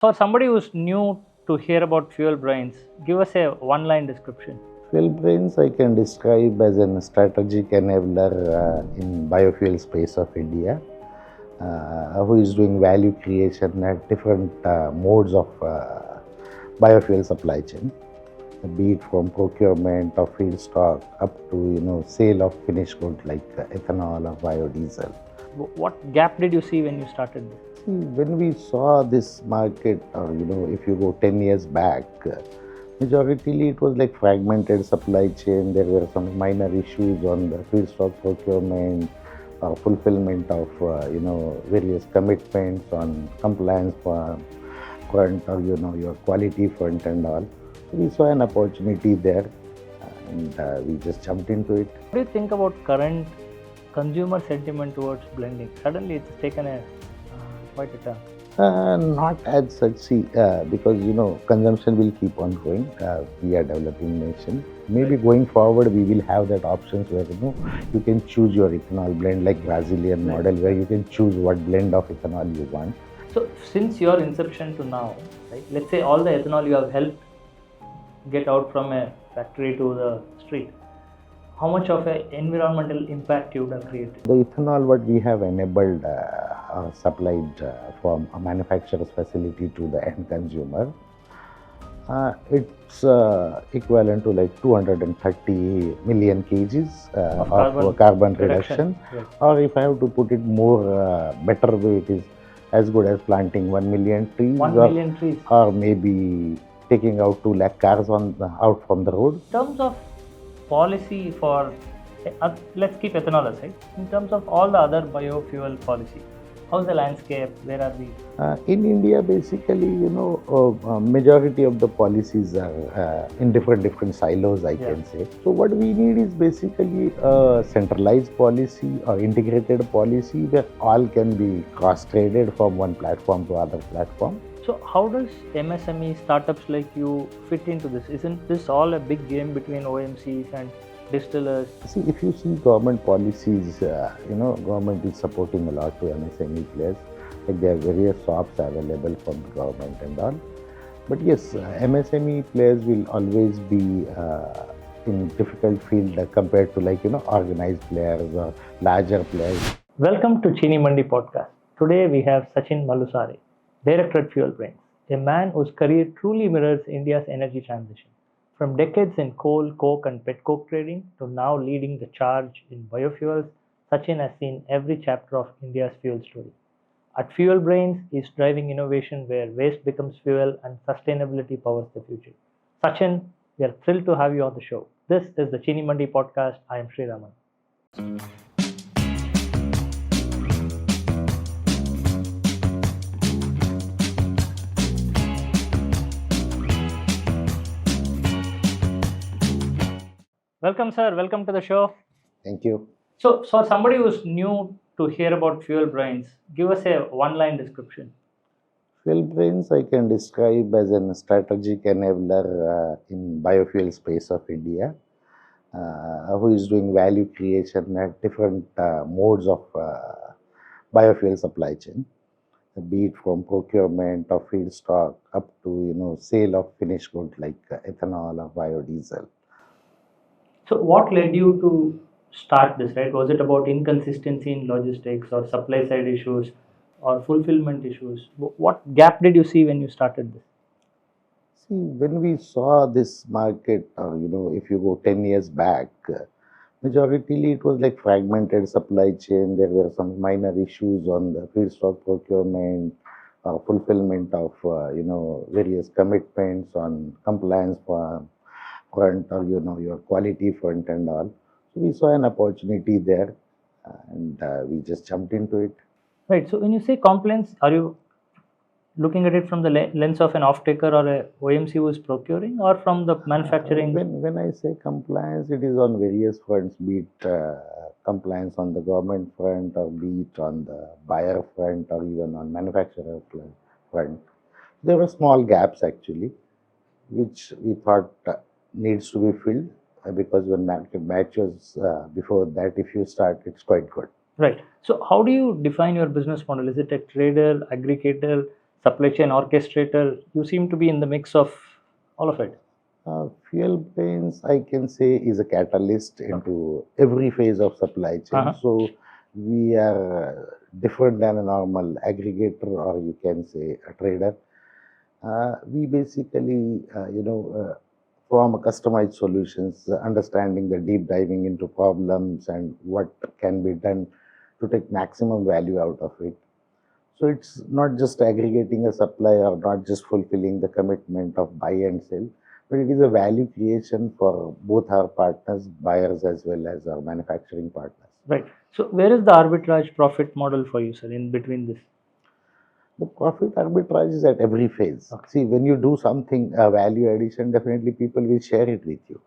For somebody who's new to hear about FuelBrains, give us a one-line description. FuelBrains I can describe as a strategic enabler in biofuel space of India, who is doing value creation at different modes of biofuel supply chain, be it from procurement of feedstock up to sale of finished goods like ethanol or biodiesel. What gap did you see when you started this? See, when we saw this market, or if you go 10 years back, majoritarily it was like fragmented supply chain. There were some minor issues on the feedstock procurement or fulfillment of various commitments on compliance front, or your quality front and all. So we saw an opportunity there, and we just jumped into it. What do you think about current consumer sentiment towards blending? Suddenly it's taken a quite a turn. Not as such, see, because consumption will keep on growing. We are developing nation. Maybe going forward, we will have that options where you can choose your ethanol blend, like Brazilian model, where you can choose what blend of ethanol you want. So since your inception to now, right? Let's say all the ethanol you have helped get out from a factory to the street, how much of an environmental impact you would have created? The ethanol what we have enabled supplied from a manufacturer's facility to the end consumer, it's equivalent to like 230 million kgs of carbon reduction. Right. Or if I have to put it more better way, it is as good as planting 1 million trees, 1 million trees, or maybe taking out 2 lakh cars out from the road. In terms of policy for, let's keep ethanol aside, in terms of all the other biofuel policy, how's the landscape? Where are we? In India, basically, majority of the policies are in different silos, I can say. So what we need is basically a centralized policy or integrated policy where all can be cross-traded from one platform to other platform. So how does MSME startups like you fit into this? Isn't this all a big game between OMCs and distillers? See, if you see government policies, government is supporting a lot to MSME players. Like there are various shops available from the government and all. But yes, MSME players will always be in difficult field compared to organized players or larger players. Welcome to ChiniMandi podcast. Today we have Sachin Malusare, Director at FuelBrains, a man whose career truly mirrors India's energy transition. From decades in coal, coke and pet coke trading to now leading the charge in biofuels, Sachin has seen every chapter of India's fuel story. At FuelBrains, he is driving innovation where waste becomes fuel and sustainability powers the future. Sachin, we are thrilled to have you on the show. This is the ChiniMandi podcast. I am Sri Raman. Welcome, sir. Welcome to the show. Thank you. So for somebody who's new to hear about FuelBrains, give us a one-line description. FuelBrains I can describe as a strategic enabler in biofuel space of India, who is doing value creation at different modes of biofuel supply chain, be it from procurement of feedstock up to sale of finished goods like ethanol or biodiesel. So what led you to start this, right? Was it about inconsistency in logistics or supply side issues or fulfillment issues? What gap did you see when you started this? See, when we saw this market, if you go 10 years back, majoritarily it was like fragmented supply chain. There were some minor issues on the feedstock procurement, fulfillment of various commitments on compliance front, or your quality front and all. So we saw an opportunity there, and we just jumped into it. Right. So when you say compliance, are you looking at it from the lens of an off-taker or a OMC who is procuring, or from the manufacturing? When I say compliance, it is on various fronts, be it compliance on the government front, or be it on the buyer front, or even on manufacturer front. There were small gaps actually, which we thought needs to be filled, because when market matches, before that, if you start, it's quite good. Right. So how do you define your business model? Is it a trader, aggregator, supply chain orchestrator. You seem to be in the mix of all of it. FuelBrains, I can say, is a catalyst into every phase of supply chain. Uh-huh. So we are different than a normal aggregator, or you can say a trader. We basically, form customized solutions, understanding the deep diving into problems and what can be done to take maximum value out of it. So it's not just aggregating a supply or not just fulfilling the commitment of buy and sell, but it is a value creation for both our partners, buyers as well as our manufacturing partners. Right. So where is the arbitrage profit model for you, sir, in between this? The profit arbitrage is at every phase. Okay. See, when you do something, a value addition, definitely people will share it with you.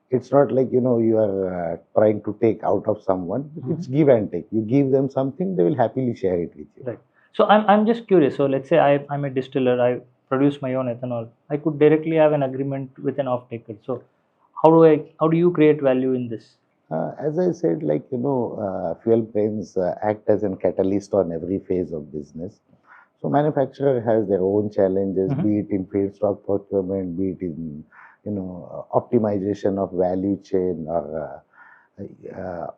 It's not like, you are trying to take out of someone. It's give and take. You give them something, they will happily share it with you. Right. So I'm just curious. So let's say I'm a distiller. I produce my own ethanol. I could directly have an agreement with an off-taker. So how do you create value in this? As I said, FuelBrains act as a catalyst on every phase of business. So manufacturer has their own challenges, be it in feedstock procurement, be it in optimization of value chain, or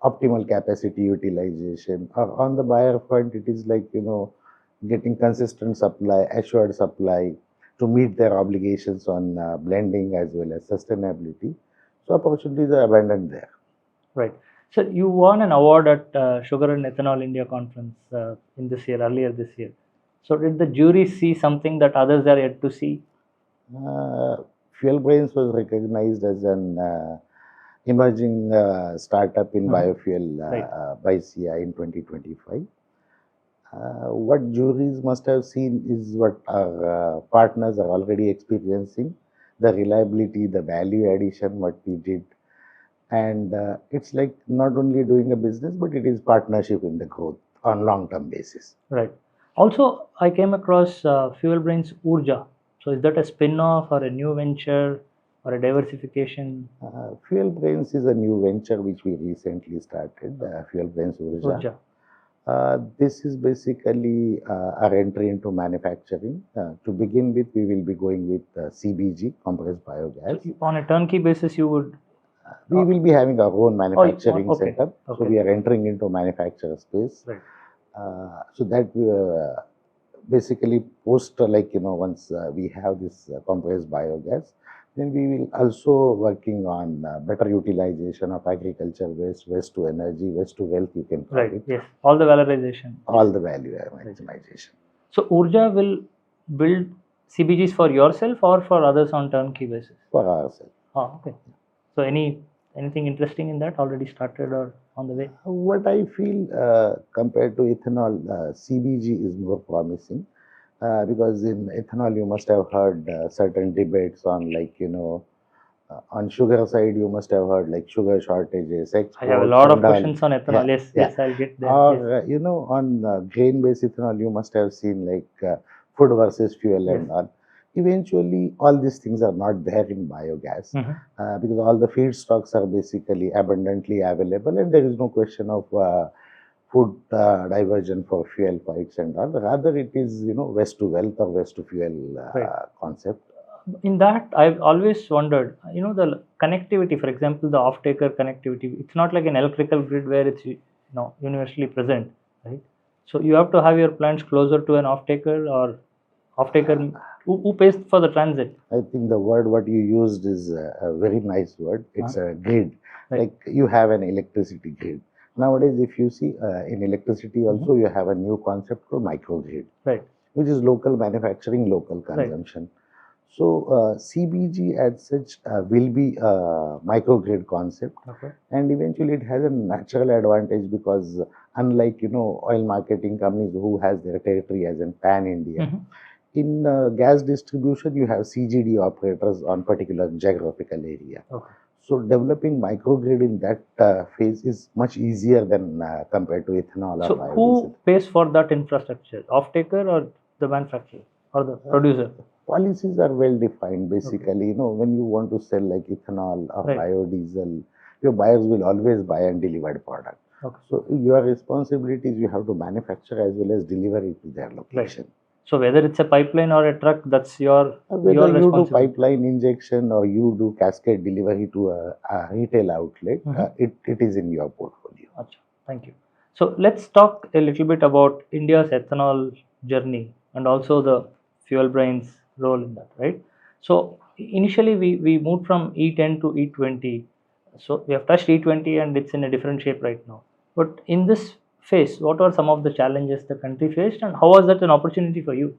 optimal capacity utilization. Or on the buyer front, it is like getting consistent supply, assured supply to meet their obligations on blending as well as sustainability. So opportunities are abundant there. Right. So you won an award at Sugar and Ethanol India conference earlier this year. So did the jury see something that others are yet to see? FuelBrains was recognized as an emerging startup in biofuel by CI in 2025. What juries must have seen is what our partners are already experiencing, the reliability, the value addition, what we did. And it's like not only doing a business, but it is partnership in the growth on long-term basis. Right. Also, I came across FuelBrains Urja. So is that a spin-off or a new venture or a diversification? FuelBrains is a new venture which we recently started, FuelBrains Urja. This is basically our entry into manufacturing. To begin with, we will be going with CBG, compressed biogas. So on a turnkey basis, you would? We will be having our own manufacturing setup. Okay. So we are entering into manufacturer space. Right. So that basically post once we have this compressed biogas, then we will also working on better utilization of agriculture waste to energy, waste to wealth, you can call it. Yes. All the valorization. All the value maximization. So Urja will build CBGs for yourself or for others on turnkey basis? For ourselves. Oh, okay. So anything interesting in that already started or on the way? What I feel compared to ethanol, CBG is more promising because in ethanol you must have heard certain debates on on sugar side you must have heard like sugar shortages, exports. I have a lot of questions on ethanol. Yes, I'll get there. Or on grain-based ethanol you must have seen food versus fuel and all. Eventually, all these things are not there in biogas because all the feedstocks are basically abundantly available, and there is no question of food diversion for fuel fights and all. Rather, it is waste to wealth or waste to fuel concept. In that, I've always wondered, the connectivity, for example, the off-taker connectivity. It's not like an electrical grid where it's universally present, right? So you have to have your plants closer to an off-taker or off-taker. Who pays for the transit? I think the word what you used is a very nice word. It's a grid. Right. Like you have an electricity grid. Nowadays, if you see in electricity also, you have a new concept called microgrid, right, which is local manufacturing, local consumption. Right. So CBG as such will be a microgrid concept, and eventually it has a natural advantage because unlike oil marketing companies who has their territory as in pan India. In gas distribution, you have CGD operators on particular geographical area. So developing microgrid in that phase is much easier than compared to ethanol or biodiesel. Who pays for that infrastructure? Off-taker or the manufacturer or the producer? Policies are well defined. Basically, when you want to sell like ethanol or biodiesel, your buyers will always buy a delivered product. So your responsibility is you have to manufacture as well as deliver it to their location. So whether it's a pipeline or a truck, that's your Whether you do responsibility. pipeline injection or you do cascade delivery to a retail outlet, it is in your portfolio. Acha, thank you. So let's talk a little bit about India's ethanol journey and also the FuelBrains role in that, right? So initially we moved from E10 to E20. So we have touched E20 and it's in a different shape right now. But in this phase, what were some of the challenges the country faced and how was that an opportunity for you?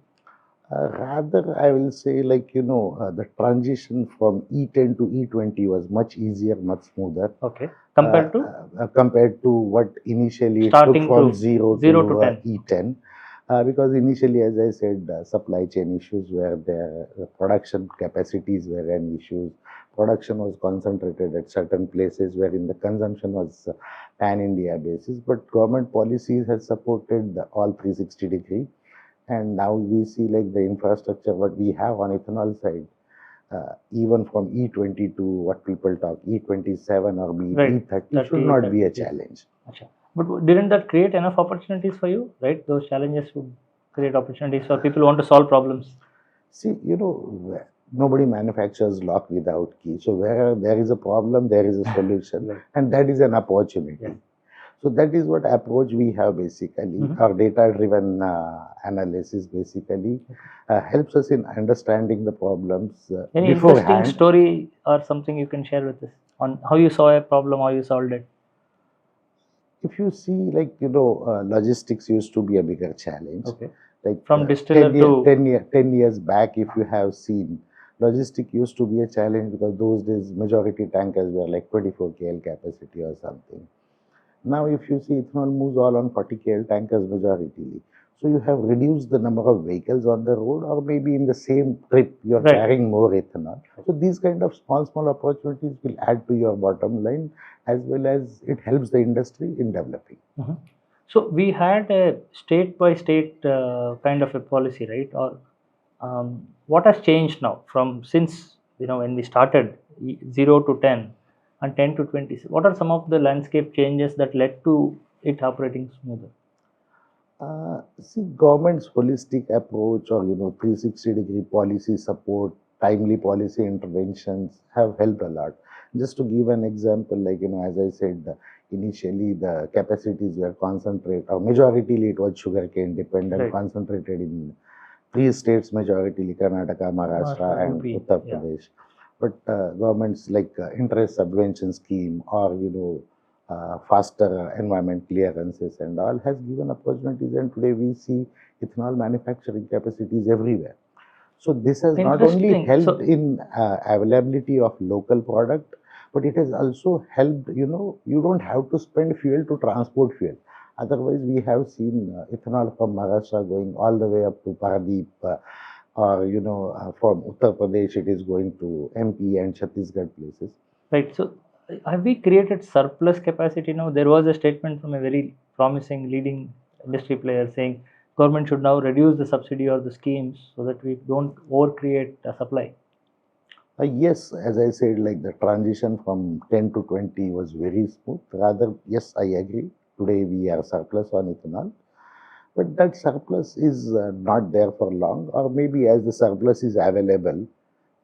Rather, I will say, the transition from E10 to E20 was much easier, much smoother. Okay. uh, Compared to compared to what initially it took starting from to 0 0 to to 10. E10. Because initially, as I said, supply chain issues were there, the production capacities were an issue. Production was concentrated at certain places wherein the consumption was pan-India basis, but government policies has supported all 360-degree. And now we see like the infrastructure what we have on ethanol side, even from E20 to what people talk E27 or Right. E30 should not be a 30. challenge. Acha. But didn't that create enough opportunities for you, right? Those challenges would create opportunities for people who want to solve problems. See, nobody manufactures lock without key. So where there is a problem, there is a solution, Right. and that is an opportunity. Yeah. So that is what approach we have basically. Our data-driven analysis basically helps us in understanding the problems Any interesting story or something you can share with us on how you saw a problem, how you solved it? If you see, logistics used to be a bigger challenge. Okay. Like From distiller to 10 years back, if you have seen, logistic used to be a challenge because those days majority tankers were like 24 KL capacity or something. Now, if you see, ethanol moves all on 40 KL tankers majority. So you have reduced the number of vehicles on the road, or maybe in the same trip you're Right. carrying more ethanol. So these kind of small opportunities will add to your bottom line, as well as it helps the industry in developing. So we had a state by state kind of a policy, right? Or what has changed now from since when we started 0 to 10 and 10 to 20? What are some of the landscape changes that led to it operating smoother? See, government's holistic approach or 360-degree policy support, timely policy interventions have helped a lot. Just to give an example, as I said, initially the capacities were concentrated, or majority it was sugarcane dependent, Right. concentrated in 3 states, majority Karnataka, Maharashtra, and UP, Uttar yeah. Pradesh. But governments like interest subvention scheme or faster environment clearances and all has given opportunities, and today we see ethanol manufacturing capacities everywhere. So this has not only helped in availability of local product, but it has also helped, you don't have to spend fuel to transport fuel. Otherwise, we have seen ethanol from Maharashtra going all the way up to Paradeep, or from Uttar Pradesh, it is going to MP and Chhattisgarh places. Right. So have we created surplus capacity now? There was a statement from a very promising leading industry player saying government should now reduce the subsidy or the schemes so that we don't overcreate a supply. Yes, as I said, like the transition from 10 to 20 was very smooth. Rather, yes, I agree. Today we are surplus on ethanol, but that surplus is not there for long, or maybe as the surplus is available,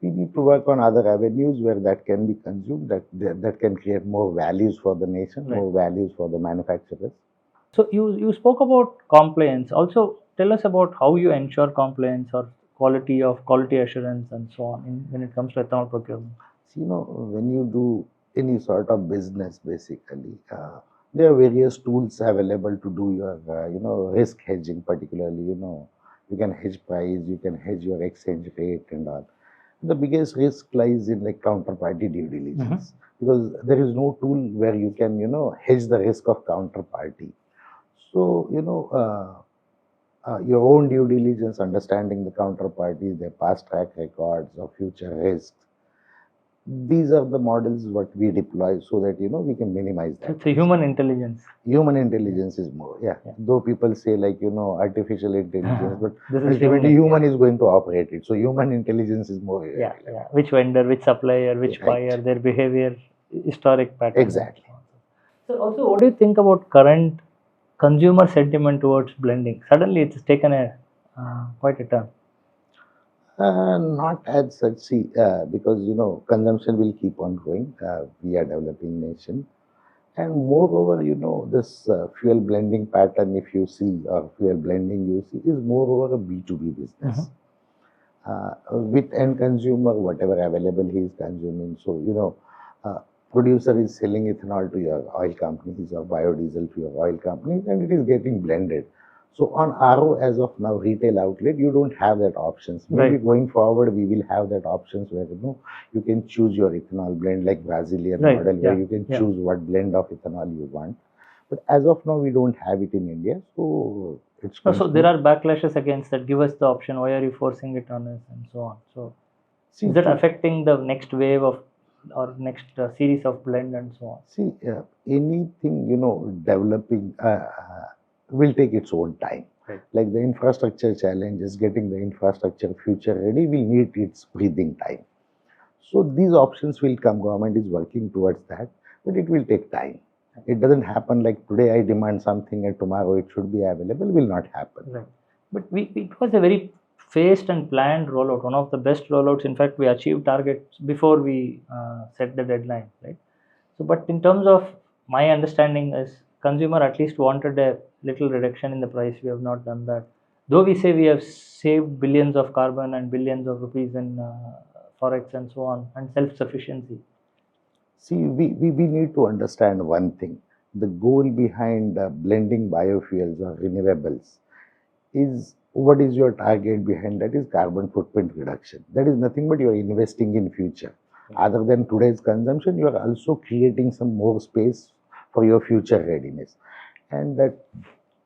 we need to work on other avenues where that can be consumed, that can create more values for the nation, Right. more values for the manufacturers. So you spoke about compliance. Also, tell us about how you ensure compliance or quality assurance and so on when it comes to ethanol procurement. So, when you do any sort of business, basically, there are various tools available to do your, risk hedging. Particularly, you can hedge price, you can hedge your exchange rate and all. The biggest risk lies in like counterparty due diligence, because there is no tool where you can, hedge the risk of counterparty. So, your own due diligence, understanding the counterparties, their past track records or future risks. These are the models what we deploy so that, we can minimize that. It's a human intelligence. Human intelligence is more, yeah. Though people say like, artificial intelligence, but This is ultimately human is going to operate it. So human intelligence is more. Yeah. Which vendor, which supplier, which buyer, their behavior, historic pattern. Exactly. So also, what do you think about current consumer sentiment towards blending? Suddenly, it's taken a quite a turn. Not as such, see, because consumption will keep on growing. We are developing nation, and moreover, this fuel blending pattern, if you see, or fuel blending you see, is moreover a B2B business. With end consumer, whatever available he is consuming. So, producer is selling ethanol to your oil companies or biodiesel to your oil companies, and it is getting blended. So on RO as of now, retail outlet, you don't have that options. Maybe Right. going forward, we will have that options where you can choose your ethanol blend like Brazilian Right. model, where Yeah. you can Yeah. choose what blend of ethanol you want. But as of now, we don't have it in India, so it's No, going so there smooth. are backlashes against that. Give us the option. Why are you forcing it on us, and so on. So See, is that to, affecting the next wave of or next series of blend and so on? See, anything developing will take its own time. Right. Like the infrastructure challenges, getting the infrastructure future ready will need its breathing time. So these options will come. Government is working towards that, but it will take time. It doesn't happen like today I demand something and tomorrow it should be available. Will not happen. Right. But it was a very phased and planned rollout. One of the best rollouts. In fact, we achieved targets before we set the deadline. Right. So, but in terms of my understanding is consumer at least wanted a little reduction in the price. We have not done that. Though we say we have saved billions of carbon and billions of rupees in forex and so on and self-sufficiency. See, we need to understand one thing. The goal behind blending biofuels or renewables is what is your target behind that is carbon footprint reduction. That is nothing but you are investing in future. Other than today's consumption, you are also creating some more space for your future readiness. And that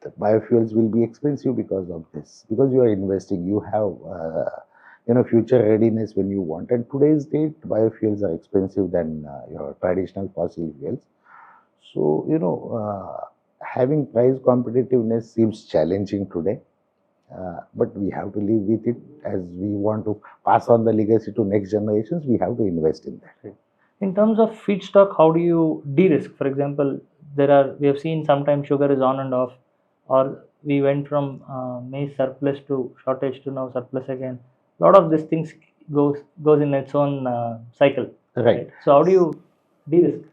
the biofuels will be expensive because of this, because you are investing, you have future readiness when you want. And today's date, biofuels are expensive than your traditional fossil fuels. So, having price competitiveness seems challenging today. But we have to live with it as we want to pass on the legacy to next generations. We have to invest in that. In terms of feedstock, how do you de-risk? For example, we have seen sometimes sugar is on and off, or we went from maize surplus to shortage to now surplus again. A lot of these things goes in its own cycle. Right. So how do you de-risk?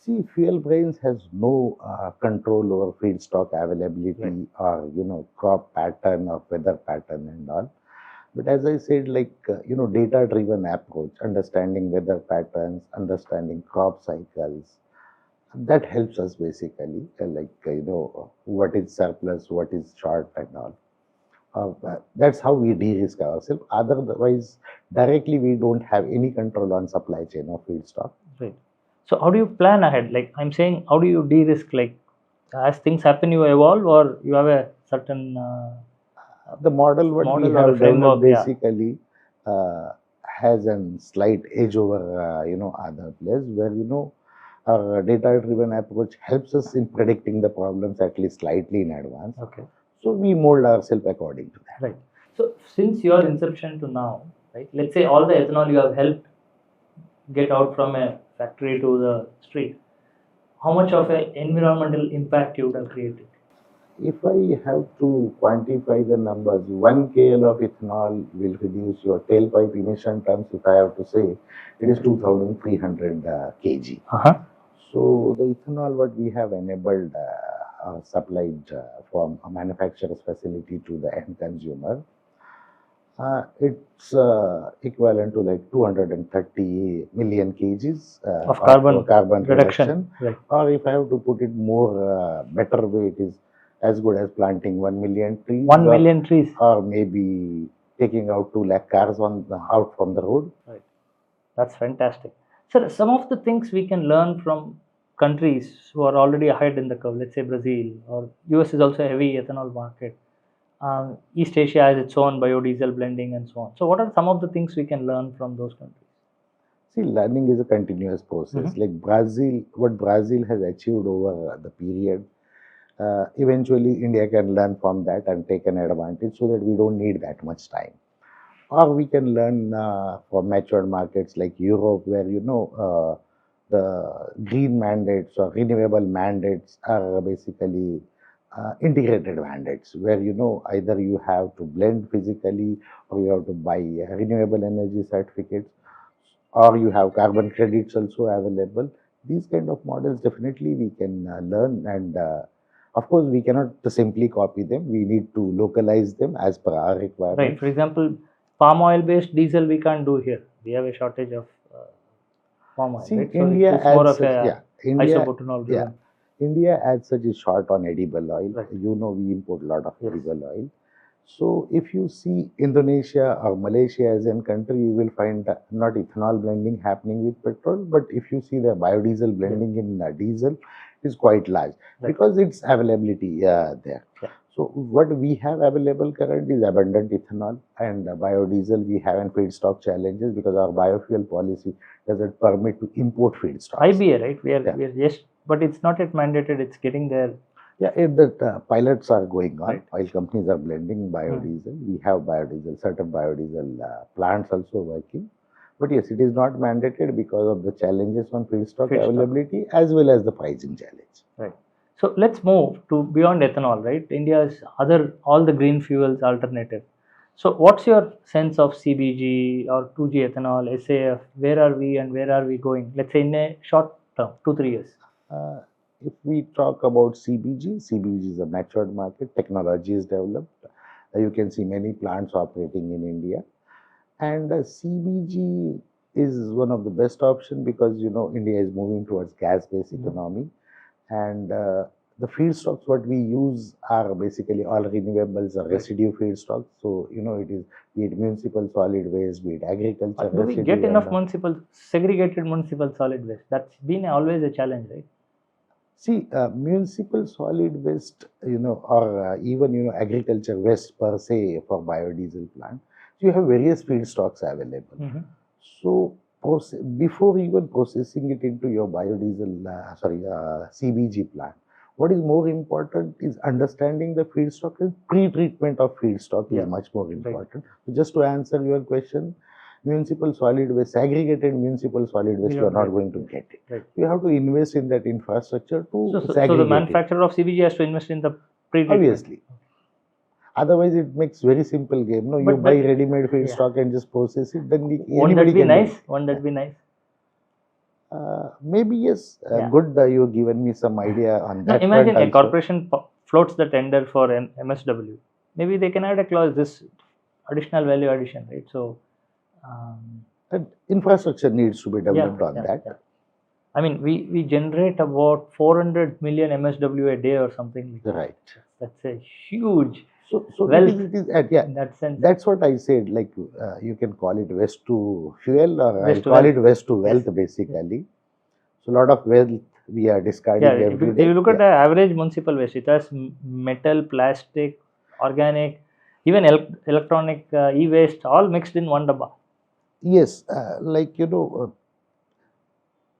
See, FuelBrains has no control over feedstock availability or crop pattern or weather pattern and all. But as I said, like data-driven approach, understanding weather patterns, understanding crop cycles, that helps us basically. What is surplus, what is short, and all. That's how we de-risk ourselves. Otherwise, directly we don't have any control on supply chain of feedstock. Right. So how do you plan ahead? Like I'm saying, how do you de-risk? Like as things happen, you evolve, or you have a certain the model what we model or a have developed framework, yeah. basically has a slight edge over other players, where our data-driven approach helps us in predicting the problems at least slightly in advance. Okay. So we mold ourselves according to that. Right. So since your inception to now, right? Let's say all the ethanol you have helped get out from a factory to the street, how much of an environmental impact you would have created? If I have to quantify the numbers, 1 kl of ethanol will reduce your tailpipe emission terms. If I have to say, it is 2,300 kg. So the ethanol what we have enabled supplied from a manufacturer's facility to the end consumer, it's equivalent to like 230 million kgs Of carbon reduction. Right. Or if I have to put it more better way, it is as good as planting 1 million trees. 1 million trees. Or maybe taking out 2 lakh cars out from the road. Right. That's fantastic. So some of the things we can learn from countries who are already ahead in the curve, let's say Brazil, or US is also a heavy ethanol market. East Asia has its own biodiesel blending and so on. So what are some of the things we can learn from those countries? See, learning is a continuous process. Like Brazil, what Brazil has achieved over the period, eventually India can learn from that and take an advantage so that we don't need that much time. Or we can learn from matured markets like Europe, where the green mandates or renewable mandates are basically integrated mandates where either you have to blend physically or you have to buy renewable energy certificates or you have carbon credits also available. These kind of models definitely we can learn, and of course we cannot simply copy them. We need to localize them as per our Right. requirements. For example, palm oil based diesel we can't do here. We have a shortage of palm oil, See, right? So India it's more adds of such, a yeah, India, isobutanol yeah, driven. India adds such a short on edible oil. Right. We import a lot of Yes. edible oil. So if you see Indonesia or Malaysia as a country, you will find not ethanol blending happening with petrol, but if you see the biodiesel blending in diesel is quite large because its availability there. Yeah. So what we have available currently is abundant ethanol and biodiesel. We have in feedstock challenges because our biofuel policy doesn't permit to import feedstocks. IBA, right? We are just, but it's not yet mandated. It's getting there. Yeah, the pilots are going on. Right. Oil companies are blending biodiesel. We have biodiesel, certain biodiesel plants also working. But yes, it is not mandated because of the challenges on feedstock availability as well as the pricing challenge. Right. So let's move to beyond ethanol, right? India's all the green fuels alternative. So what's your sense of CBG or 2G ethanol, SAF? Where are we and where are we going? Let's say in a short term, 2-3 years. If we talk about CBG, CBG is a matured market. Technology is developed. You can see many plants operating in India. And CBG is one of the best options because, India is moving towards gas-based economy. And the feedstocks what we use are basically all renewables or residue feedstocks. So, it is be it municipal solid waste, be it agriculture. Do we get enough segregated municipal solid waste? That's been always a challenge, right? See, municipal solid waste, or even, agriculture waste per se for biodiesel plant, so you have various feedstocks available. So, before even processing it into your biodiesel, CBG plant, what is more important is understanding the feedstock and pre-treatment of feedstock is much more important. So just to answer your question, municipal solid waste, segregated municipal solid waste, you are not going to get it. Right. You have to invest in that infrastructure to segregate. So the manufacturer of CBG has to invest in the pre-treatment. Obviously. Otherwise, it makes very simple game. No, you buy ready-made feedstock and just process it. Then won't that be nice? Won't that be nice? Maybe yes. Good. You've given me some idea on that. Imagine a corporation floats the tender for MSW. Maybe they can add a clause, this additional value addition, right? So infrastructure needs to be developed on that. Yeah. I mean, we generate about 400 million MSW a day or something like that. Right. That's a huge. So wealth it is in that sense. That's what I said. Like you can call it waste to fuel, or I call it waste to wealth, basically. So a lot of wealth we are discarding every day. If you look at the average municipal waste, it has metal, plastic, organic, even electronic e-waste, all mixed in one dabba. Yes,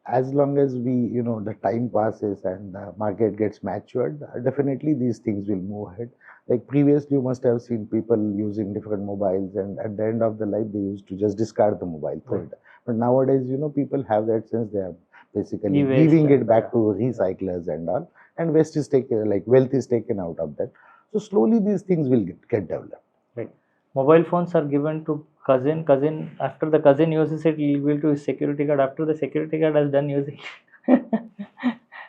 as long as we, the time passes and the market gets matured, definitely these things will move ahead. Like previously, you must have seen people using different mobiles, and at the end of the life, they used to just discard the mobile. Right. But nowadays, people have that sense. They are basically giving it back to recyclers and all, and waste is taken, like wealth is taken out of that. So slowly, these things will get developed. Right. Mobile phones are given to cousin. After the cousin uses it, he will to his security guard. After the security guard has done using it,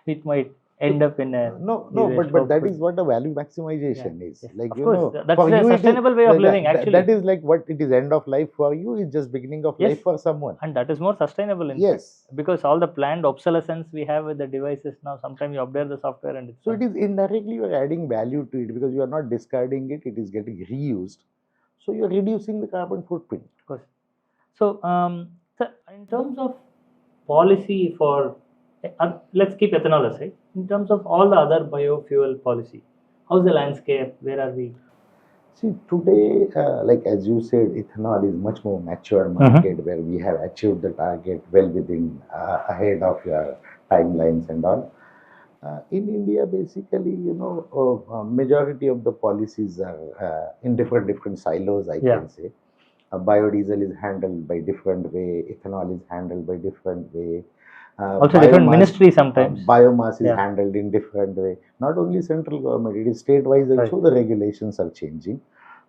it might end up in a but that is what a value maximization is. Like of course, that's a sustainable way of living. Actually, that is like what it is. End of life for you is just beginning of life for someone, and that is more sustainable. In fact, because all the planned obsolescence we have with the devices now, sometimes you update the software and it's so it is indirectly you are adding value to it because you are not discarding it; it is getting reused. So you are reducing the carbon footprint. Of course. So, in terms of policy for, let's keep ethanol aside. In terms of all the other biofuel policy, how's the landscape? Where are we? See, today, like as you said, ethanol is much more mature market where we have achieved the target well within, ahead of your timelines and all. In India, basically, majority of the policies are in different silos, I can say. Biodiesel is handled by different way, ethanol is handled by different way. Also different ministries sometimes. Biomass is Yeah. handled in different way. Not only central government, it is state-wise Right. also the regulations are changing.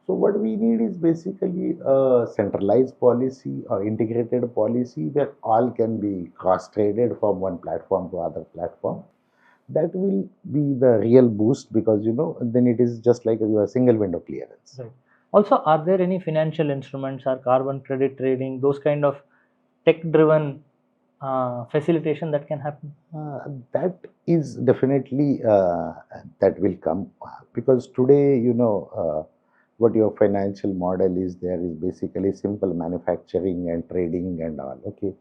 So what we need is basically a centralized policy or integrated policy where all can be cross-traded from one platform to other platform. That will be the real boost, because then it is just like a single window clearance. Right. Also, are there any financial instruments or carbon credit trading, those kind of tech-driven facilitation that can happen? That is definitely that will come, because today what your financial model is, there is basically simple manufacturing and trading and all. Okay,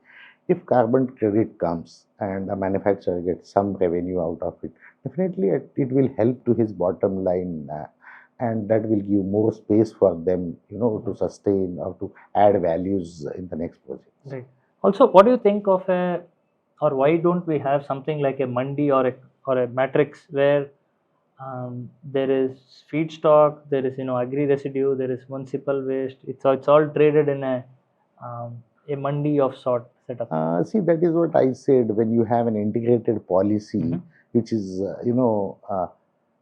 if carbon credit comes and a manufacturer gets some revenue out of it, definitely it will help to his bottom line, and that will give more space for them, to sustain or to add values in the next project. Right. Also, what do you think of or why don't we have something like a mandi or a matrix where there is feedstock, there is agri residue, there is municipal waste. It's all traded in a mandi of sort setup. See, that is what I said. When you have an integrated policy, which is,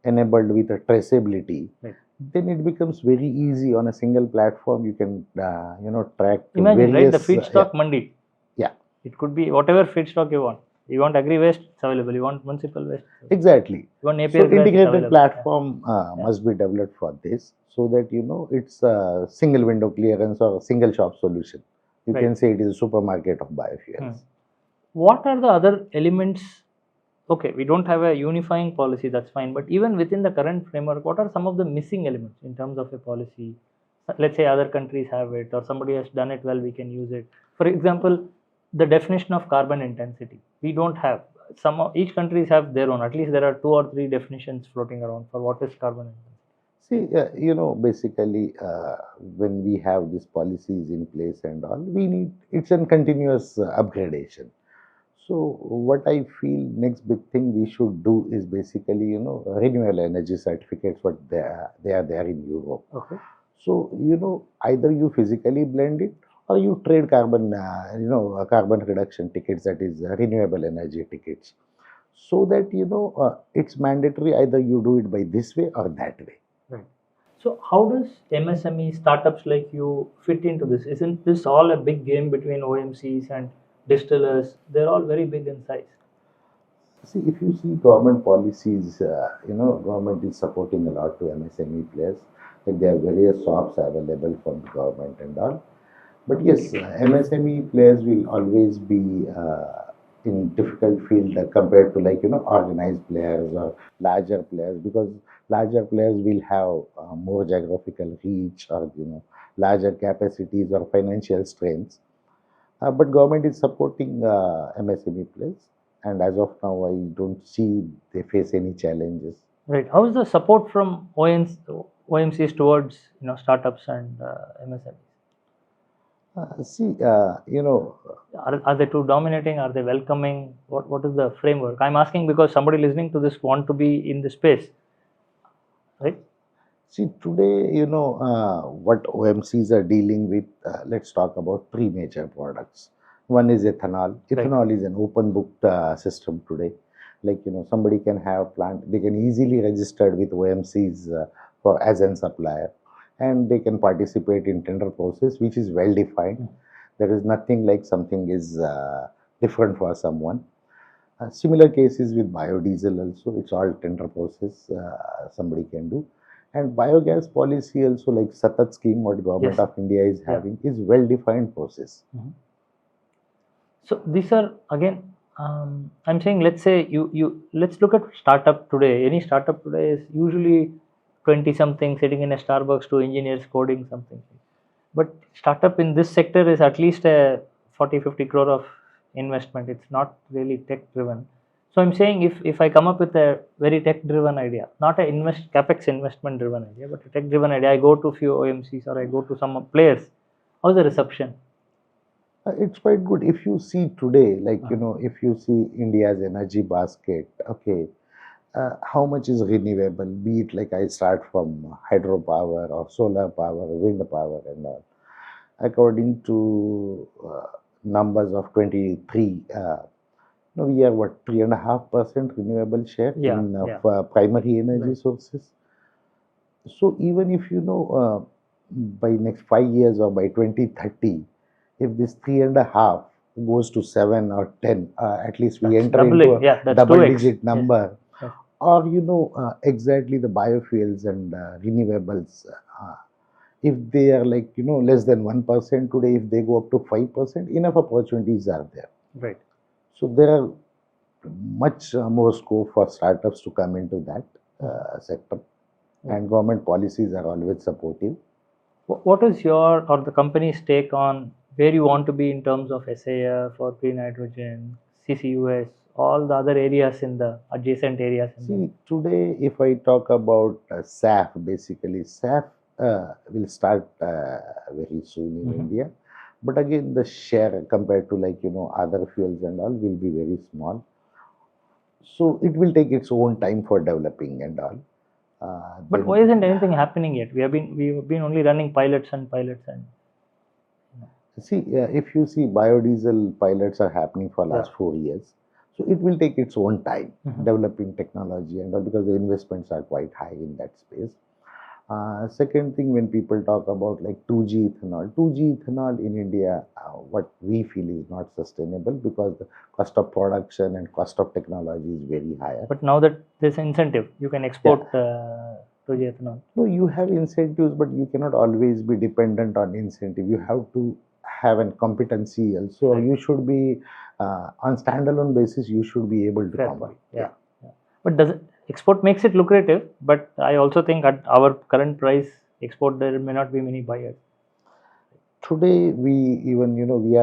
enabled with a traceability, Right. then it becomes very easy on a single platform. You can, track Imagine, right? The various, feedstock mandi. yeah, It could be whatever feedstock you want. You want agri waste, it's available. You want municipal waste, it's available. exactly. You want So APR grass, it's integrated available. platform Yeah. must be developed for this, so that it's a single window clearance or a single shop solution. You Right. can say it is a supermarket of biofuels. What are the other elements? Okay, we don't have a unifying policy, that's fine. But even within the current framework, what are some of the missing elements in terms of a policy? Let's say other countries have it, or somebody has done it well, we can use it. For example, the definition of carbon intensity. We don't have. Each countries have their own. At least there are 2 or 3 definitions floating around for what is carbon intensity. See, basically, when we have these policies in place and all, it's a continuous upgradation. So, what I feel next big thing we should do is basically, renewable energy certificates, what they are there in Europe. Okay. So, either you physically blend it or you trade carbon, carbon reduction tickets, that is renewable energy tickets. So that, it's mandatory, either you do it by this way or that way. Right. So how does MSME startups like you fit into this? Isn't this all a big game between OMCs and distillers? They're all very big in size. See, if you see government policies, government is supporting a lot to MSME players. Like there are various shops available from the government and all. But yes, MSME players will always be in difficult field compared to, like, organized players or larger players, because larger players will have more geographical reach, or larger capacities or financial strengths. But government is supporting MSME players, and as of now, I don't see they face any challenges. Right. How is the support from OMCs towards startups and MSMEs? See, Are they too dominating? Are they welcoming? What is the framework? I'm asking because somebody listening to this want to be in the space, right? see, today, what OMCs are dealing with, let's talk about 3 major products. One is ethanol. Right. Ethanol is an open book system today. Like, somebody can have plant, they can easily register with OMCs for as an supplier, and they can participate in tender process, which is well defined. There is nothing like something is different for someone. Similar cases with biodiesel also, it's all tender process, somebody can do. And biogas policy also, like Satat scheme, what government Yes. of India is having, is well defined process. So these are again. I'm saying, let's say let's look at startup today. Any startup today is usually 20 something sitting in a Starbucks, 2 engineers coding something. But startup in this sector is at least a 40-50 crore of investment. It's not really tech driven. So I'm saying, if I come up with a very tech driven idea, not a capex investment driven idea, but a tech driven idea, I go to few OMCs or I go to some players. How's the reception? It's quite good. If you see today, like, if you see India's energy basket, okay, how much is renewable, be it like I start from hydropower or solar power, wind power and all. According to numbers of 23, No, we are what 3.5% renewable share Yeah, in yeah. primary energy Right. sources. So even if by next 5 years or by 2030, if this 3.5 goes to 7 or 10, at least we That's enter into doubling. a Yeah, that's 2x. double-digit Yes, number, yes. or exactly the biofuels and renewables. If they are like less than 1% today, if they go up to 5%, enough opportunities are there. Right. So there are much more scope for startups to come into that sector, Right. and government policies are always supportive. What is your or the company's take on where you want to be in terms of SAF or green hydrogen, CCUS, all the other areas in the adjacent areas in the See, today, if I talk about SAF, basically, SAF will start very soon in India. But again, the share compared to other fuels and all will be very small. So it will take its own time for developing and all. But why isn't anything happening yet? We have been only running pilots and See, if you see biodiesel pilots are happening for yeah. last 4 years, so it will take its own time Mhm. developing technology and all because the investments are quite high in that space. Second thing, when people talk about like 2G ethanol in India, what we feel is not sustainable because the cost of production and cost of technology is very higher. But now that there's incentive, you can Yeah. export to ethanol. No, you have incentives, but you cannot always be dependent on incentive. You have to have a competency also. Right. You should be on standalone basis. You should be able to Fair come point. up. Yeah. Yeah. But does it, export makes it lucrative? But I also think at our current price, export there may not be many buyers. Today, we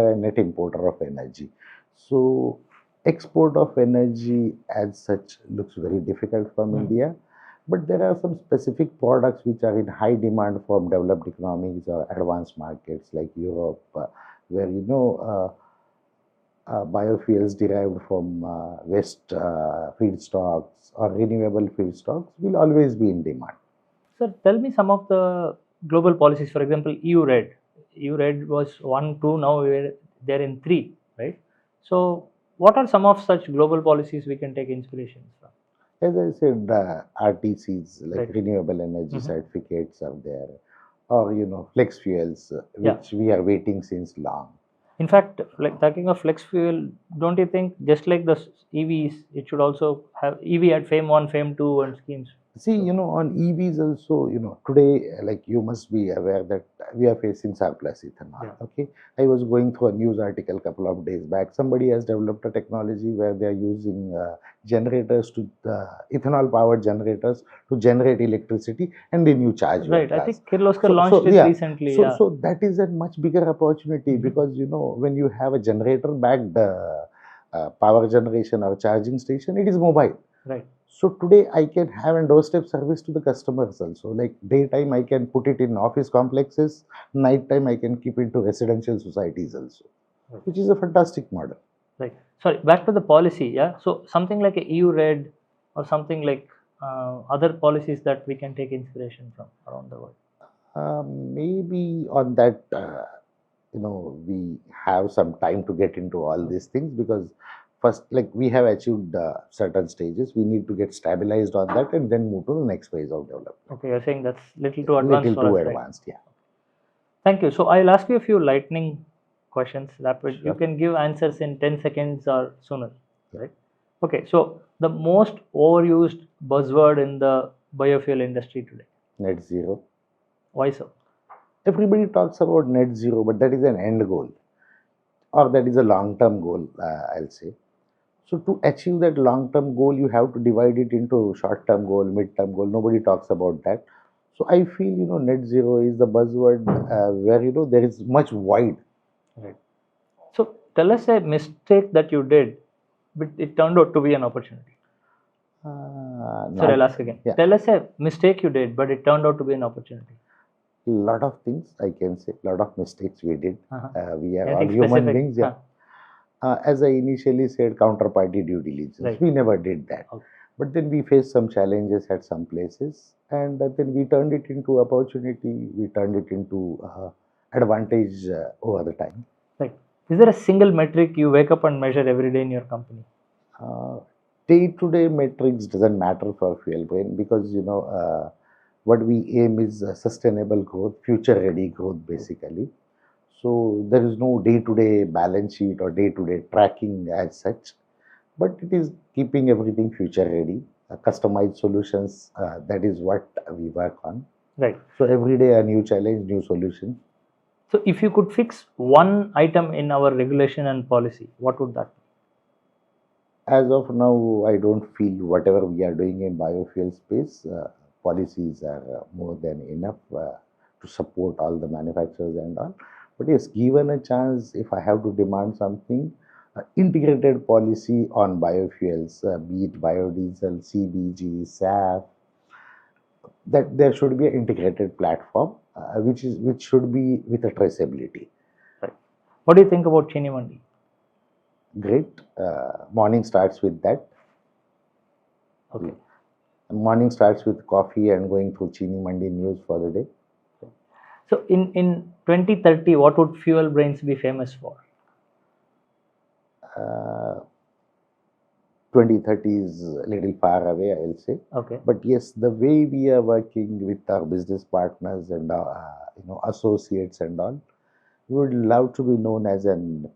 are a net importer of energy. So export of energy as such looks very difficult from India. But there are some specific products which are in high demand from developed economies or advanced markets like Europe, where biofuels derived from waste feedstocks or renewable feedstocks will always be in demand. So tell me some of the global policies. For example, EU Red. EU Red was 1, 2. Now they're in 3, right? So what are some of such global policies we can take inspiration from? As I said, RTCs like Right. renewable energy certificates are there, or flex fuels, Yeah. which we are waiting since long. In fact, like talking of flex fuel, don't you think just like the EVs, it should also have EV at FAME 1, FAME 2 and schemes? See, on EVs also, today, like you must be aware that we are facing surplus ethanol. Yeah. Okay. I was going through a news article a couple of days back. Somebody has developed a technology where they are using generators ethanol powered generators to generate electricity and then you charge your Right. I cars. think Kirloskar So, launched so it yeah. recently. So, Yeah. so that is a much bigger opportunity because, when you have a generator backed power generation or charging station, it is mobile. Right. So today I can have a doorstep service to the customers also. Like daytime I can put it in office complexes, nighttime I can keep it to residential societies also, Right. which is a fantastic model. Right. Sorry, back to the policy. Yeah. So something like a EU Red or something like other policies that we can take inspiration from around the world. Maybe on that, we have some time to get into all these things because first, like we have achieved certain stages, we need to get stabilized on that and then move to the next phase of development. Okay, you're saying that's little too advanced Little for too us, right? advanced, yeah. Thank you. So I'll ask you a few lightning questions that you Sure. can give answers in 10 seconds or sooner, right? Okay, so the most overused buzzword in the biofuel industry today. Net zero. Why so? Everybody talks about net zero, but that is an end goal or that is a long term goal, I'll say. So, to achieve that long term goal, you have to divide it into short term goal, mid term goal. Nobody talks about that. So, I feel, net zero is the buzzword where, there is much void. Right. So tell us a mistake that you did, but it turned out to be an opportunity. Sorry, I'll ask again. Yeah. Tell us a mistake you did, but it turned out to be an opportunity. Lot of things I can say, lot of mistakes we did. We are all Anything human specific? beings. Yeah. As I initially said, counterparty due diligence. Right. We never did that. Okay. But then we faced some challenges at some places, and then we turned it into opportunity. We turned it into advantage over the time. Right. Is there a single metric you wake up and measure every day in your company? Day-to-day metrics doesn't matter for FuelBrain because what we aim is sustainable growth, future-ready growth, basically. So there is no day-to-day balance sheet or day-to-day tracking as such, but it is keeping everything future-ready, customized solutions. That is what we work on. Right. So every day a new challenge, new solution. So if you could fix one item in our regulation and policy, what would that be? As of now, I don't feel whatever we are doing in biofuel space, policies are more than enough to support all the manufacturers and all. But yes, given a chance, if I have to demand something, integrated policy on biofuels, be it biodiesel, CBG, SAF, that there should be an integrated platform, which should be with a traceability. Right. What do you think about ChiniMandi? Great. Morning starts with that. Okay. Morning starts with coffee and going through ChiniMandi news for the day. So in 2030, what would FuelBrains be famous for? 2030 is a little far away, I will say. Okay. But yes, the way we are working with our business partners and associates and all, we would love to be known as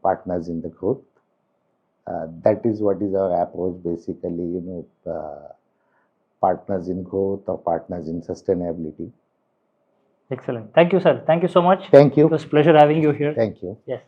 partners in the growth. That is what is our approach, basically. Partners in growth or partners in sustainability. Excellent. Thank you, sir. Thank you so much. Thank you. It was a pleasure having you here. Thank you. Yes.